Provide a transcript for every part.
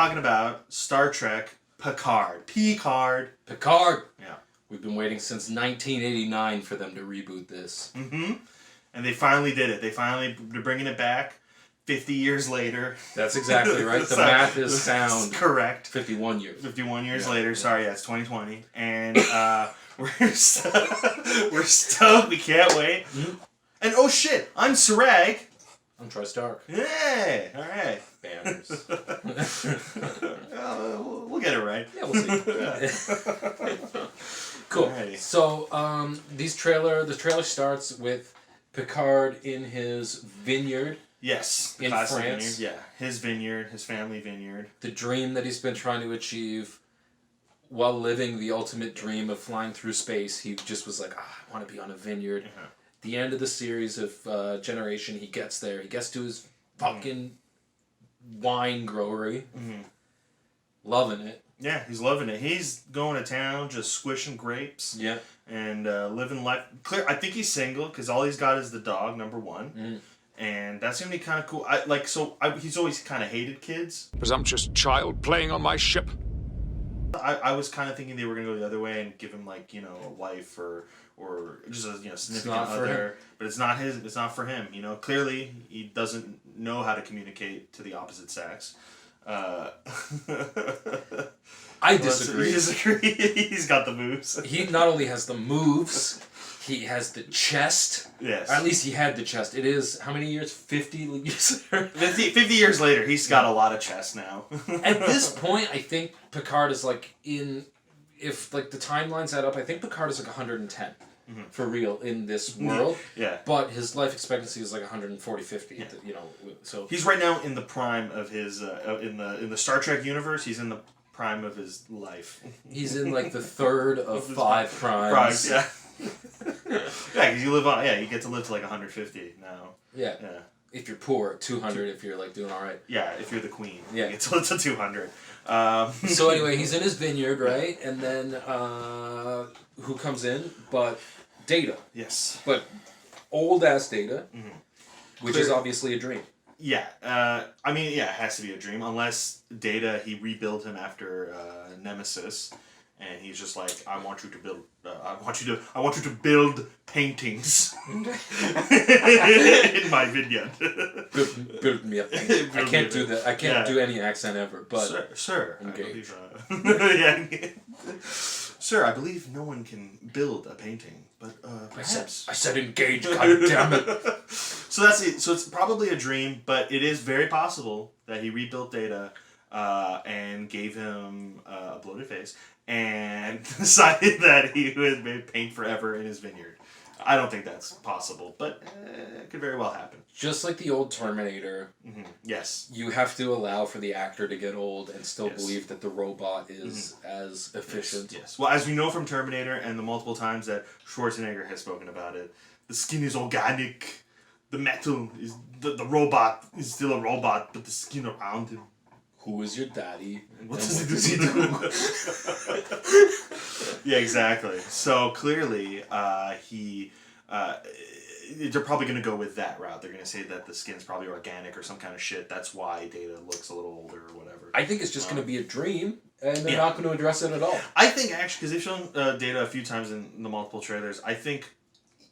talking about Star Trek Picard. Picard. Picard! Yeah. We've been waiting since 1989 for them to reboot this. Mm-hmm. And they finally did it. They're bringing it back 50 years later. That's exactly right. The math is sound. Correct. 51 years. 51 years later. Sorry, it's 2020. And we're stoked. We can't wait. Mm-hmm. And oh shit, I'm Serag. I'm Troy Stark. Yay! All right. Banners. We'll get it right. Yeah, we'll see. Cool. Alrighty. So, the trailer starts with Picard in his vineyard. Yes. In classic France. Vineyard. Yeah. His vineyard, his family vineyard. The dream that he's been trying to achieve while living the ultimate dream of flying through space. He just was like, I want to be on a vineyard. Uh-huh. The end of the series of Generation, he gets there. He gets to his fucking wine growery. Mm-hmm. Loving it. Yeah, he's loving it. He's going to town, just squishing grapes. Yeah. And living life. I think he's single because all he's got is the dog, number one. Mm. And that's gonna be kind of cool. He's always kind of hated kids. Presumptuous child playing on my ship. I was kind of thinking they were gonna go the other way and give him a wife or just a significant other. But it's not his. It's not for him. Clearly he doesn't know how to communicate to the opposite sex. I disagree. You disagree? He's got the moves. He not only has the moves, he has the chest. Yes. Or at least he had the chest. It is, how many years? 50 years later? 50 years later, he's got a lot of chest now. At this point, I think Picard is if the timelines add up, I think Picard is 110. Mm-hmm. For real in this world. Yeah. But his life expectancy is 140, 50. Yeah. So he's right now in the prime of his in the Star Trek universe. He's in the prime of his life. He's in the third of 5 primes. Yeah. Yeah, because you live on. Yeah, you get to live to 150 now. Yeah. Yeah. If you're poor, 200 if you're doing all right. Yeah, if you're the queen. Yeah. You get to live to 200. So anyway, he's in his vineyard, right? And then who comes in? But Data. Yes. But old ass Data, which is obviously a dream. Yeah. It has to be a dream unless Data he rebuilt him after Nemesis. And he's just like, I want you to build. I want you to build paintings in my vineyard. Build me up. I can't do that. I can't do any accent ever. But sir, engage. Sir, I believe no one can build a painting, but perhaps I said engage. God damn it. So that's it. So it's probably a dream, but it is very possible that he rebuilt Data and gave him a bloated face. And decided that he would paint forever in his vineyard. I don't think that's possible, but it could very well happen. Just like the old Terminator, yes, you have to allow for the actor to get old and still Yes. believe that the robot is as efficient. Yes. Well, as we know from Terminator and the multiple times that Schwarzenegger has spoken about it, the skin is organic. The metal is the robot is still a robot, but the skin around him. Who is your daddy? What does he do? Yeah, exactly. So clearly, they're probably going to go with that route. They're going to say that the skin's probably organic or some kind of shit. That's why Data looks a little older or whatever. I think it's just going to be a dream, and they're not going to address it at all. I think actually, because they've shown Data a few times in the multiple trailers, I think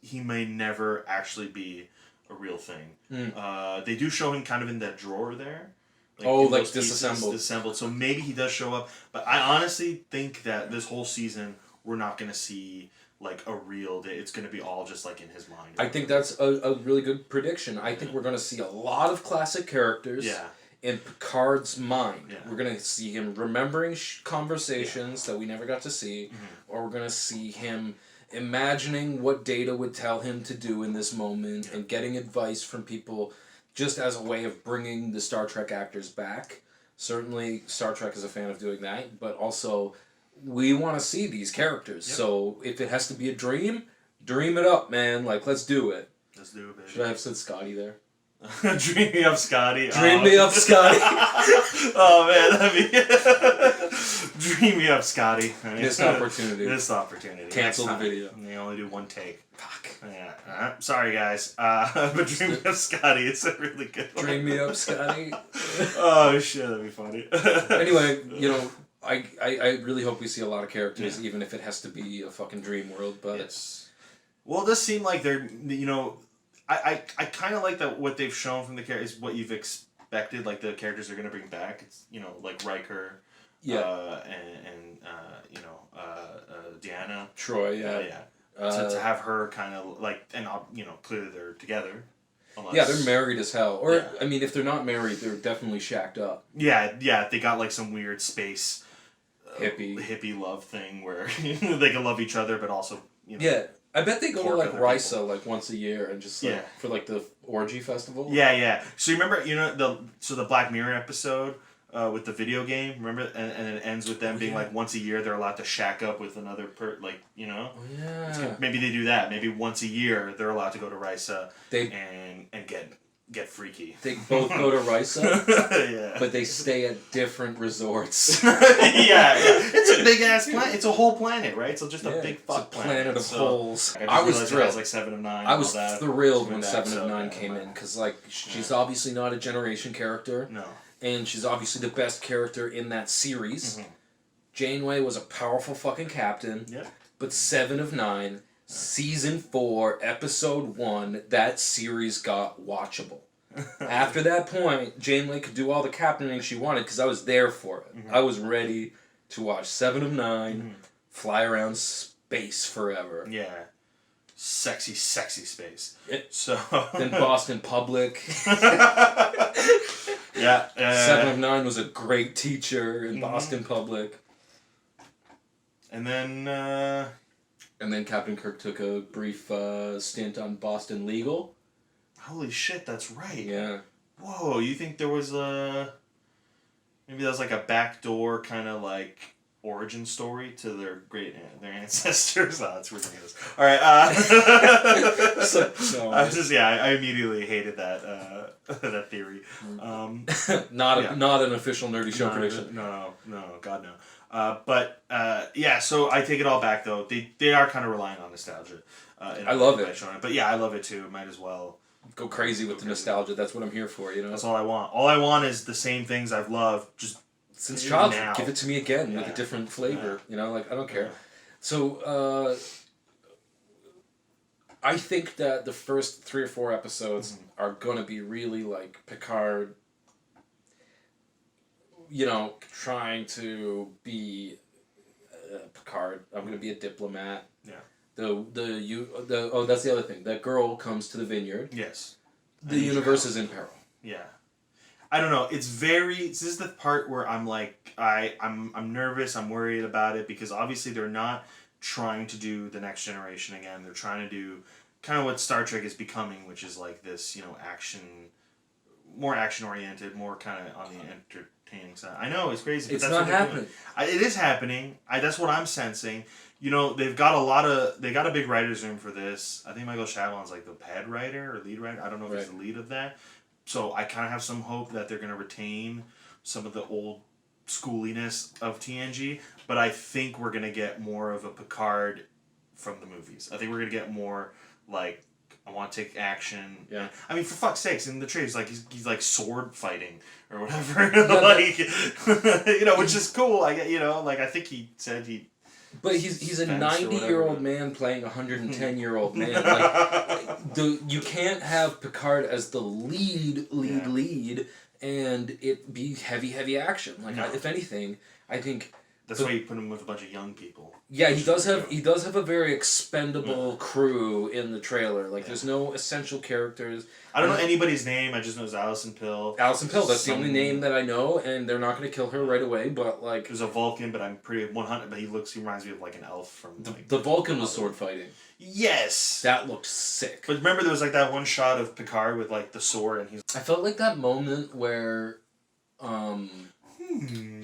he may never actually be a real thing. They do show him kind of in that drawer there. Disassembled. So maybe he does show up. But I honestly think that this whole season, we're not going to see a real day. It's going to be all just in his mind. I think that's a really good prediction. I think we're going to see a lot of classic characters in Picard's mind. Yeah. We're going to see him remembering conversations that we never got to see, or we're going to see him imagining what Data would tell him to do in this moment and getting advice from people just as a way of bringing the Star Trek actors back. Certainly, Star Trek is a fan of doing that, but also, we want to see these characters. Yep. So, if it has to be a dream it up, man. Let's do it. Let's do it, baby. Should I have said Scotty there? Dream me up, Scotty. Dream me up, Scotty. Oh man, that'd be Dream me up, Scotty. Missed opportunity. Missed opportunity. Cancel the video. And they only do one take. Fuck. Yeah. Sorry guys. But Dream me up, Scotty. It's a really good one. Dream me up, Scotty. Oh shit, that'd be funny. Anyway, I really hope we see a lot of characters, even if it has to be a fucking dream world. But yes. Well, it does seem like they're, I kind of like that what they've shown from the characters is what you've expected, like the characters they're going to bring back. It's, like Riker, and Deanna. Troy, yeah. To have her kind of like, and clearly they're together. Yeah, they're married as hell. Or, I mean, if they're not married, they're definitely shacked up. Yeah, they got like some weird space hippie love thing where they can love each other, but also, Yeah. I bet they go to like other Risa people. like once a year and just for like the orgy festival. Yeah. So you remember, the Black Mirror episode with the video game, remember, and it ends with them being like once a year they're allowed to shack up with another Oh yeah. Maybe they do that. Maybe once a year they're allowed to go to Risa and get freaky. They both go to Risa, yeah. but they stay at different resorts. yeah. It's a big ass planet. It's a whole planet, right? So just a big fuck planet of holes. I was thrilled. thrilled. It was like 7 of 9. I was thrilled when that, 7 of 9 came in because she's obviously not a generation character. No. And she's obviously the best character in that series. Mm-hmm. Janeway was a powerful fucking captain. Yeah. But 7 of 9, Season 4, Episode 1, that series got watchable. After that point, Janeway could do all the captaining she wanted because I was there for it. Mm-hmm. I was ready to watch 7 of 9 fly around space forever. Yeah. Sexy space. So then Boston Public. Yeah. 7 of 9 was a great teacher in Boston Public. And then Captain Kirk took a brief stint on Boston Legal. Holy shit, that's right. Yeah. Whoa, you think there was maybe that was like a backdoor kind of like origin story to their ancestors? Oh, that's ridiculous. All right. I immediately hated that that theory. Not an official Nerdy Show prediction. No, God no. So I take it all back though. They are kind of relying on nostalgia. I love it. But yeah, I love it too. Might as well go crazy with the nostalgia. That's what I'm here for. That's all I want. All I want is the same things I've loved. Just since childhood, give it to me again with a different flavor. I don't care. So I think that the first 3 or 4 episodes are gonna be really like Picard. Trying to be Picard. I'm gonna be a diplomat. Yeah. That's the other thing. That girl comes to the vineyard. Yes. The universe is in peril. Yeah. I don't know. This is the part where I'm like, I'm nervous. I'm worried about it because obviously they're not trying to do the Next Generation again. They're trying to do kind of what Star Trek is becoming, which is like this, more action oriented, more kind of on the entertaining side. I know it's crazy. But it's not happening. It is happening. That's what I'm sensing. They've got they got a big writer's room for this. I think Michael Chabon's like the head writer or lead writer. I don't know if he's the lead of that. So I kind of have some hope that they're going to retain some of the old schooliness of TNG, but I think we're going to get more of a Picard from the movies. I think we're going to get more like, I want to take action. Yeah. I mean, for fuck's sakes, in the trailers, like he's like sword fighting or whatever, which is cool. I think he said he. But he's a 90-year-old man playing a 110-year-old man. You can't have Picard as the lead, and it be heavy action. If anything, I think that's why you put him with a bunch of young people. Yeah, he does have a very expendable crew in the trailer. There's no essential characters. I don't know anybody's name. I just know it's Alison Pill. Alison Pill. That's the only name that I know, and they're not going to kill her right away. But there's a Vulcan, but I'm pretty 100. But he reminds me of like an elf from the Vulcan was sword fighting. Yes, that looked sick. But remember, there was that one shot of Picard with the sword, and he's. I felt like that moment where.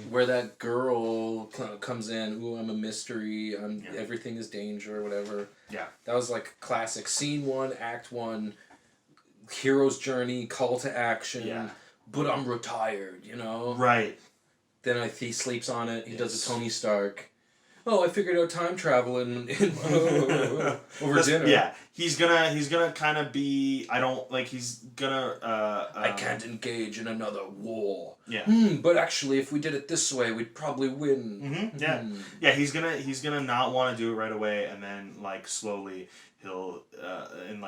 Where that girl comes in, ooh, I'm a mystery, everything is danger, or whatever. Yeah. That was classic. Scene 1, Act 1, hero's journey, call to action. Yeah. But I'm retired, you know. Right. Then he sleeps on it. He does a Tony Stark. Oh, I figured out time travel over dinner. Yeah, he's gonna kind of be. He's gonna. I can't engage in another war. Yeah. But actually, if we did it this way, we'd probably win. Mm-hmm. Yeah. Yeah. He's gonna not want to do it right away, and then like slowly he'll in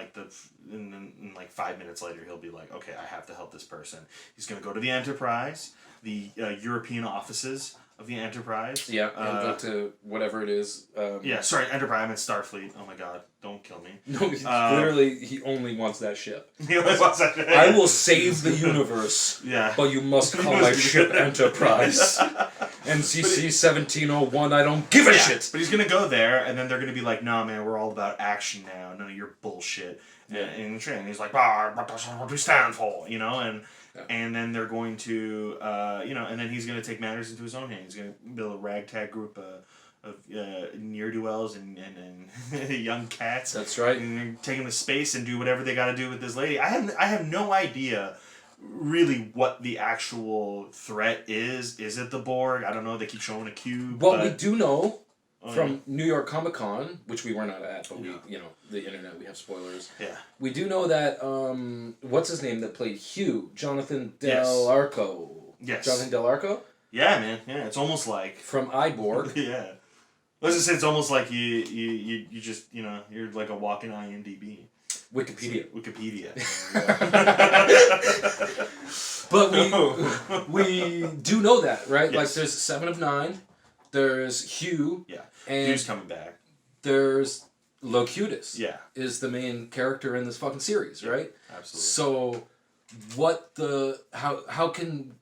5 minutes later he'll be like, okay, I have to help this person. He's gonna go to the Enterprise, the European offices of the Enterprise. Yeah, and go to whatever it is. Enterprise. I meant Starfleet. Oh my God, don't kill me. No, literally, he only wants that ship. He only wants that ship. I will save the universe. Yeah. But you must call my ship Enterprise. NCC 1701, I don't give a shit. But he's gonna go there, and then they're gonna be like, nah, man, we're all about action now. None of your bullshit. Yeah. And he's like, that's what we stand for, you know? And then they're going to, and then he's going to take matters into his own hands. He's going to build a ragtag group of ne'er-do-wells and young cats. That's right. And take them to space and do whatever they got to do with this lady. I have no idea really what the actual threat is. Is it the Borg? I don't know. They keep showing a cube. What we do know from New York Comic Con, which we were not at, but we, the internet, we have spoilers. Yeah. We do know that, what's his name that played Hugh? Jonathan Del Arco. Yes. Jonathan Del Arco? Yeah, man. Yeah, it's almost like... From Iborg. Yeah. Let's just say it's almost like you just, you're like a walking IMDb. Wikipedia. But we do know that, right? Yes. Like, there's 7 of 9. There's Hugh. Yeah. And Hugh's coming back. There's Locutus. Yeah. Is the main character in this fucking series, right? Absolutely. So, how can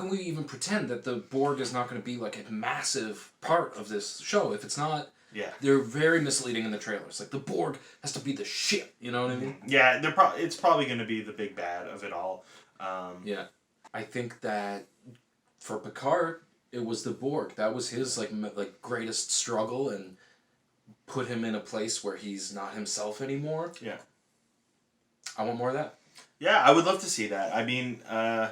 we even pretend that the Borg is not going to be like a massive part of this show if it's not? Yeah. They're very misleading in the trailers. Like, the Borg has to be the shit. You know what I mean? Yeah. It's probably going to be the big bad of it all. Yeah. I think that for Picard, it was the Borg. That was his like greatest struggle and put him in a place where he's not himself anymore. Yeah. I want more of that. Yeah, I would love to see that. I mean, I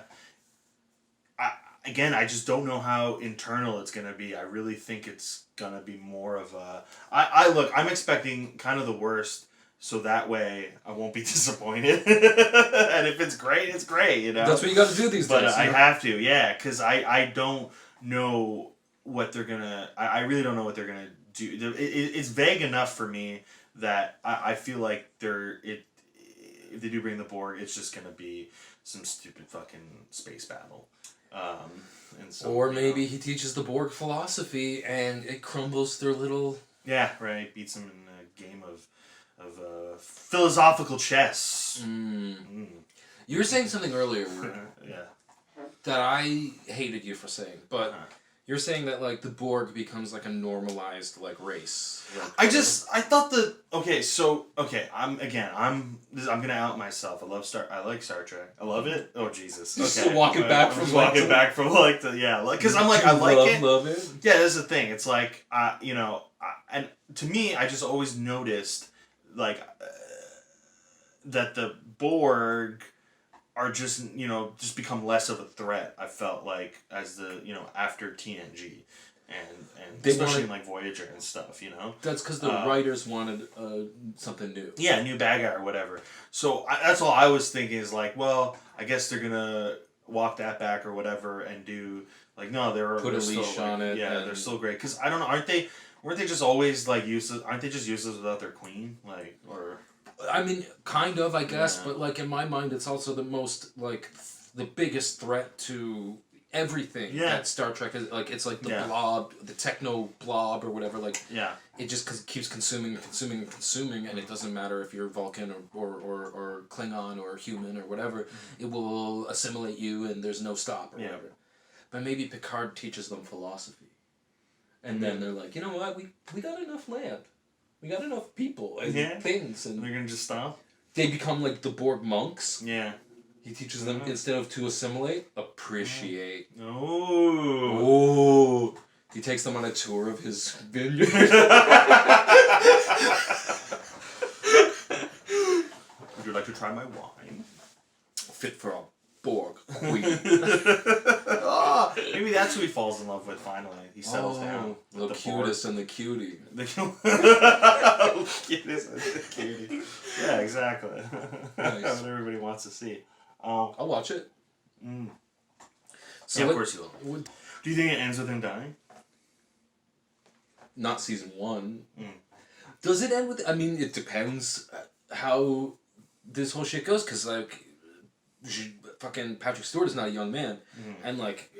just don't know how internal it's going to be. I really think it's going to be more of a... I'm expecting kind of the worst, so that way I won't be disappointed. And if it's great, it's great, you know? That's what you got to do these days. But I have to, yeah, because I don't know what they're going to... I really don't know what they're going to do. It's vague enough for me that I feel like if they do bring the Borg, it's just going to be some stupid fucking space battle. And so, or maybe he teaches the Borg philosophy and it crumbles their little... Yeah, right. Beats them in a game of philosophical chess. You were saying something earlier Yeah. that I hated you for saying, but you're saying that like the Borg becomes like a normalized like race. Like, I thought I'm gonna out myself. I like Star Trek. I love it. Oh Jesus. Okay. Just walking back from because I'm like I like it. Love it. Yeah, that's the thing. It's like and to me, I just always noticed like that the Borg are just become less of a threat. I felt like as the after TNG, and especially in like Voyager and stuff. That's because the writers wanted something new. Yeah, new bad guy or whatever. So that's all I was thinking is like, well, I guess they're gonna walk that back or whatever and do like no, they're put a leash on it. Yeah, they're still great because I don't know, weren't they just always like useless? Aren't they just useless without their queen? Like or. I mean, kind of, I guess, but like in my mind, it's also the most like the biggest threat to everything that Star Trek is. Like it's like the blob, the techno blob or whatever. Like it just keeps consuming, and it doesn't matter if you're Vulcan or Klingon or human or whatever. It will assimilate you, and there's no stop or whatever. But maybe Picard teaches them philosophy, and then they're like, you know what, we got enough land. We got enough people and things, and they're gonna just stop. They become like the Borg monks. Yeah, he teaches them instead of to assimilate, appreciate. Oh, he takes them on a tour of his vineyard. Would you like to try my wine? fit for a Borg queen. Oh, maybe that's who he falls in love with finally. He settles down. The cutest and the cutie. The cutest and the cutie. Yeah, exactly. Nice. That's what everybody wants to see. I'll watch it. So yeah, of course you will. Do you think it ends with him dying? Not season 1. Does it end with... I mean, it depends how this whole shit goes, because, like, fucking Patrick Stewart is not a young man, and, like,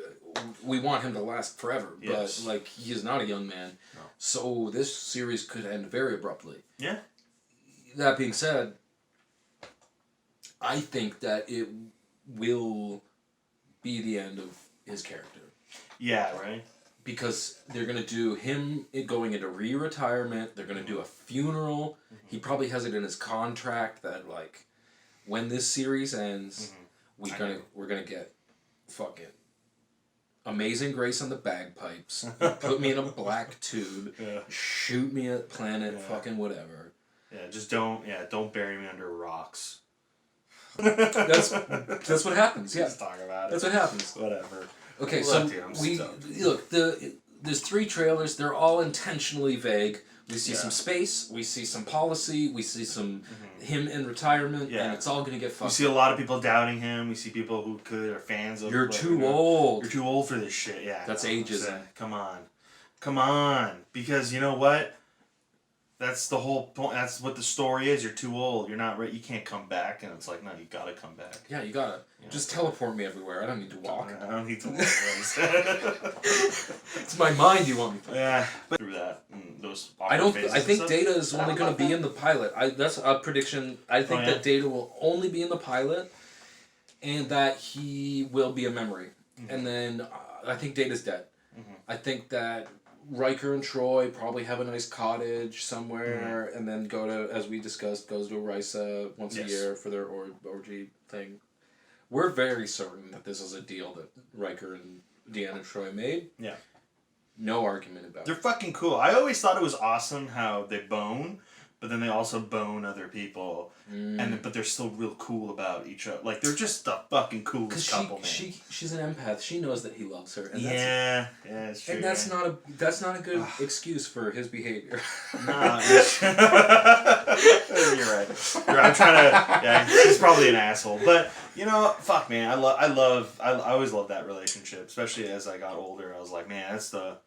we want him to last forever, but, like, he is not a young man, so this series could end very abruptly. Yeah. That being said, I think that it will be the end of his character. Yeah, right? Because they're going to do him going into re-retirement. They're going to do a funeral. He probably has it in his contract that, like, when this series ends, we're gonna get fucking Amazing Grace on the bagpipes. Put me in a black tube. Shoot me at planet fucking whatever. Yeah, just don't bury me under rocks. That's what happens. Yeah, Just talk about it. that's what happens. Whatever. Okay, Look, so dude, there's 3 trailers. They're all intentionally vague. We see some space. We see some policy. We see some him in retirement, and it's all gonna get fucked. You see a lot of people doubting him. We see people who are fans of. You're too old. You're too old for this shit. Yeah, That's ageism. Come on. Because you know what? That's the whole point. That's what the story is. You're too old. You're not ready. You can't come back. And it's like, no, you gotta come back. Yeah, you gotta. Just teleport me everywhere. I don't need to walk. I don't need to walk. It's my mind you want me to. Yeah, but through that, those. I don't. phases I and think stuff. Data is only going to be in the pilot. That's a prediction. I think that Data will only be in the pilot, and that he will be a memory. And then I think Data's dead. I think that Riker and Troy probably have a nice cottage somewhere, and then go to, as we discussed, goes to Orisa once a year for their orgy thing. We're very certain that this is a deal that Riker and Deanna Troy made. Yeah. No argument about They're it. fucking cool. I always thought it was awesome how they bone, but then they also bone other people, but they're still real cool about each other. Like, they're just the fucking coolest couple, man. She's an empath. She knows that he loves her. And it's true. And that's not a good excuse for his behavior. Nah, you're right. I'm trying to. Yeah, he's probably an asshole, but you know, fuck, man. I always loved that relationship, especially as I got older. I was like, man, that's the.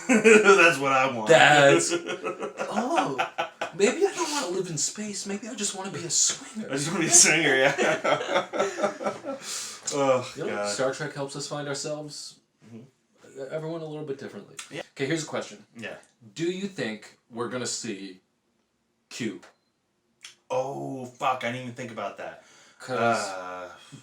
That's what I want. Maybe I don't want to live in space. Maybe I just want to be a swinger. I just want to be a singer, yeah. Oh, God. Star Trek helps us find ourselves, everyone a little bit differently. Yeah. Okay, here's a question. Yeah. Do you think we're going to see Q? Oh, fuck. I didn't even think about that. Because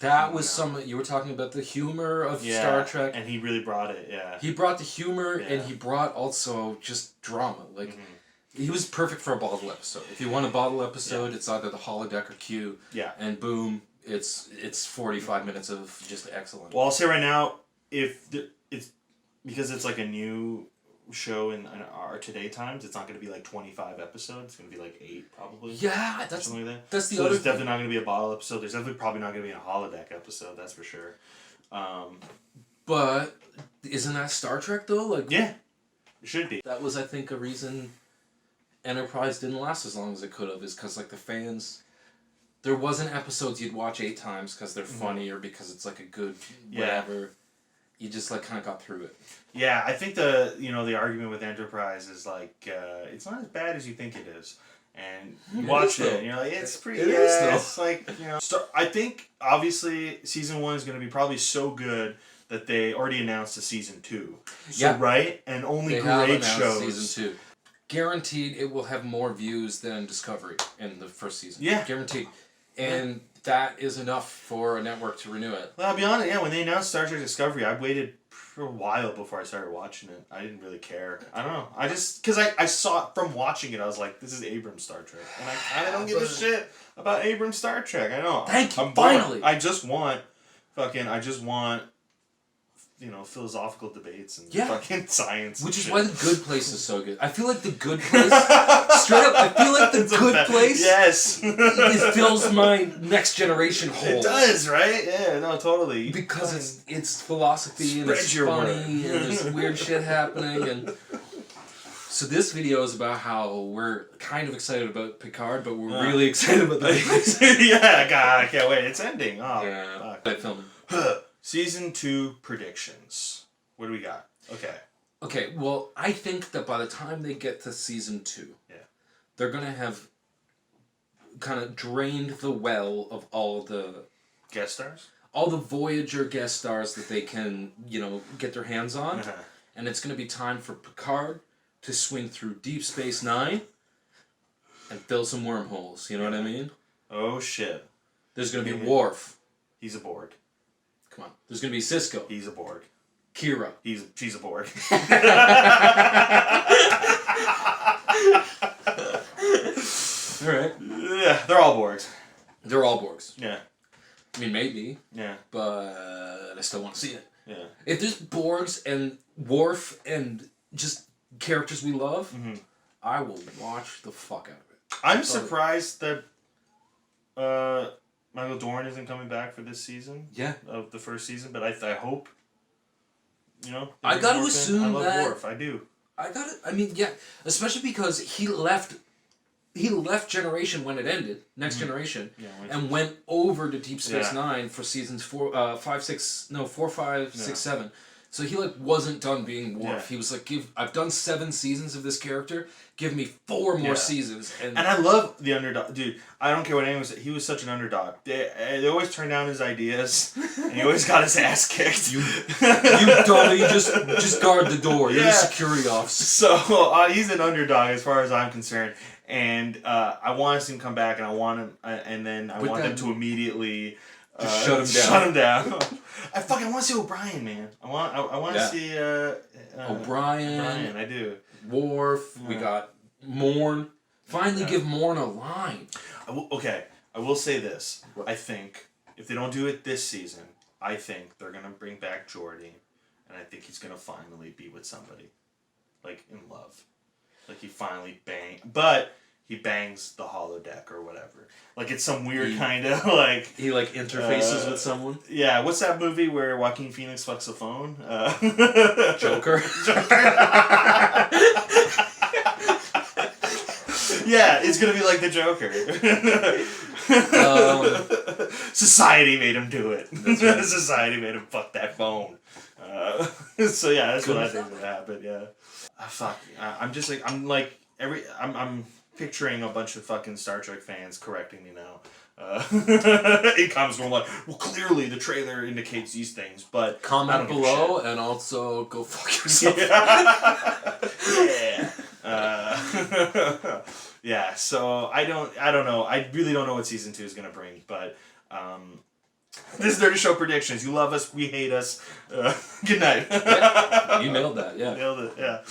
that was you were talking about the humor of Star Trek. And he really brought it, yeah. He brought the humor, and he brought also just drama. Like, he was perfect for a bottle episode. If you want a bottle episode, it's either the holodeck or Q. Yeah. And boom, it's 45 minutes of just excellent. Well, I'll say right now, it's because it's like a new show in our today times, it's not going to be like 25 episodes. It's going to be like 8 probably. Yeah, that's something like that. That's the so other there's definitely not going to be a bottle episode. There's definitely probably not going to be a holodeck episode. That's for sure. But isn't that Star Trek though? Like, yeah, it should be. That was, I think, a reason Enterprise didn't last as long as it could have, is because like the fans. There wasn't episodes you'd watch 8 times because they're funny or because it's like a good whatever. You just like kind of got through it. Yeah, I think the argument with Enterprise is like it's not as bad as you think it is, and you watch it and you're like, it's pretty. It is though. It's like, you know. I think obviously season 1 is going to be probably so good that they already announced a season 2. So right, and only they great shows. Season 2, guaranteed it will have more views than Discovery in the first season. Yeah, guaranteed, and. That is enough for a network to renew it. Well, I'll be honest, when they announced Star Trek Discovery, I waited for a while before I started watching it. I didn't really care. I don't know. Because I saw it from watching it, I was like, this is Abrams Star Trek. And I kind of don't give a shit about Abrams Star Trek. I know. Thank you, finally. I just want philosophical debates and Yeah. fucking science. Which is shit. why The Good Place is so good. I feel like The Good Place, straight up, I feel like The Good Place Yes. it fills my Next Generation hole. It does, right? Yeah, no, totally. Because it's philosophy and Spread it's your funny word. and there's weird shit happening and so this video is about how we're kind of excited about Picard, but we're really excited about The Good Place. Yeah, God, I can't wait. It's ending. Oh, Yeah, fuck. filming. Season 2 predictions. What do we got? Okay. Okay, well, I think that by the time they get to season 2, they're gonna have kind of drained the well of all the Guest stars? Voyager guest stars that they can, get their hands on, and it's gonna be time for Picard to swing through Deep Space Nine and fill some wormholes. You know what I mean? Oh shit. There's gonna be Worf. He's a Borg. Come on. There's gonna be Cisco. He's a Borg. Kira. She's a Borg. Alright. Yeah, they're all Borgs. They're all Borgs. Yeah. I mean, maybe. Yeah. But I still want to see it. Yeah. If there's Borgs and Worf and just characters we love, I will watch the fuck out of it. I'm surprised that Michael Dorn isn't coming back for this season. Yeah. Of the first season, but I hope. I gotta Worf assume I love that. Worf. I do. I mean, yeah, especially because he left Generation when it ended, Next Generation, and went over to Deep Space Nine for seasons 4, 5, 6, 7. So he wasn't done being Worf. Yeah. He was like, I've done 7 seasons of this character. Give me 4 more seasons. And I love the underdog, dude. I don't care what anyone says. He was such an underdog. They always turn down his ideas, and he always got his ass kicked. You dummy, just guard the door. You're the security officer. So he's an underdog as far as I'm concerned, and I want to see him come back, and I want him, and then I want them to immediately. Shut him down. I want to see O'Brien, man. I want to see O'Brien. I do. Worf. We got Morn. Finally, give Morn a line. I will say this. I think if they don't do it this season, I think they're gonna bring back Geordi, and I think he's gonna finally be with somebody, in love, he finally he bangs the holodeck or whatever. It's some weird kind of He interfaces with someone. Yeah, what's that movie where Joaquin Phoenix fucks a phone? Joker. Yeah, it's gonna be like the Joker. Society made him do it. That's right. Society made him fuck that phone. So yeah, that's what I think would happen. Yeah. Fuck. I'm picturing a bunch of fucking Star Trek fans correcting me now. It comes from well, clearly the trailer indicates these things, but comment below and also go fuck yourself. Yeah. Yeah. So I don't know. I really don't know what season 2 is gonna bring, but this is Dirty Show Predictions. You love us, we hate us. Good night. You nailed that. Yeah. Nailed it. Yeah.